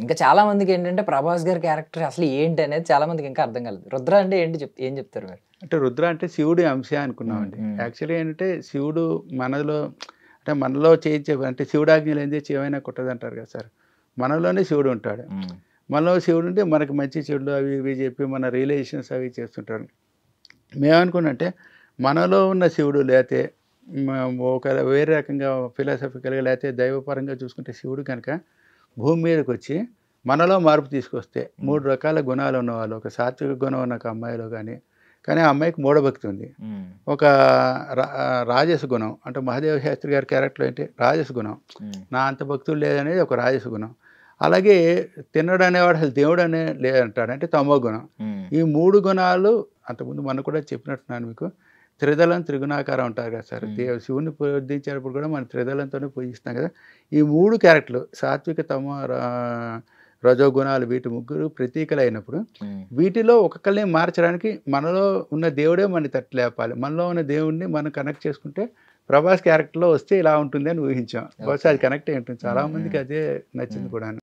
ఇంకా చాలా మందికేంటంటే 'ప్రభాస్' గారి క్యారెక్టర్ అసలు ఏంటి అనేది చాలా మందికి ఇంకా అర్థం కాలేదు. 'రుద్ర' అంటే ఏంటి ఏం చెప్తారు మీరు? అంటే రుద్ర అంటే శివుడి అంశే హ్మ్. అనుకున్నామండి. హ్మ్. యాక్చువల్‌గా ఏంటంటే శివుడు మనలో అంటే మనలో చేయించే అంటే శివుడాజ్ఞ లేనిదే చేమైనా కుట్టదంటారు కదా సార్. మనలోనే శివుడు ఉంటాడు. హ్మ్. మనలో శివుడు ఉంటే మనకి మంచి చెడులు అవి ఇవి చెప్పి మన రియలైజేషన్స్ అవి చేస్తుంటాడు. మేమనుకున్నామంటే మనలో ఉన్న శివుడు లేతే ఒక వేరే రకంగా ఫిలాసఫికల్‌గా లేతే దైవపరంగా చూసుకుంటే శివుడు కనుక భూమి మీదకొచ్చి మనలో మార్పు తీసుకొస్తే 3 రకాల గుణాలు ఉన్నవాళ్ళు ఒక సాత్విక గుణం ఉన్న ఒక అమ్మాయిలో గాని, కానీ ఆ అమ్మాయికి మూఢభక్తి ఉంది. హ్మ్. ఒక రాజస గుణం అంటే మహాదేవ శాస్త్రి గారి క్యారెక్టర్ ఏంటి రాజస గుణం. హ్మ్. నా అంత భక్తుడు లేదనేది ఒక రాజస గుణం. అలాగే తిన్నడు అనేవాడు అసలు దేవుడనే లేదంటాడు. అంటే తమో గుణం. హ్మ్. ఈ 3 గుణాలు అంతకుముందు మనం కూడా చెప్పినట్టున్నాను మీకు. త్రిదళం త్రిగుణాకారం అంటారు కదా సార్. హ్మ్. శివుడిని పూజించేటప్పుడు కూడా మనం త్రిదళంతోనే పూజిస్తాం కదా! ఈ 3 క్యారెక్టర్‌లు సాత్విక, తమో, రజో గుణాలు వీటి ముగ్గురు ప్రతీకలైనప్పుడు హ్మ్. వీటిలో ఒక్కొక్కళ్ళని మార్చడానికి మనలో ఉన్న దేవుడే మనని తట్టి లేపాలి. మనలో ఉన్న దేవుడిని మనం కనెక్ట్ చేసుకుంటే 'ప్రభాస్' క్యారెక్టర్‌లో వస్తే ఇలా ఉంటుంది అని ఊహించాం. బహుశా ఓకే. అది కనెక్ట్ అయ్యి ఉంటుంది. చాలా హ్మ్. మందికి హ్మ్. అదే నచ్చింది హ్మ్. కూడాను.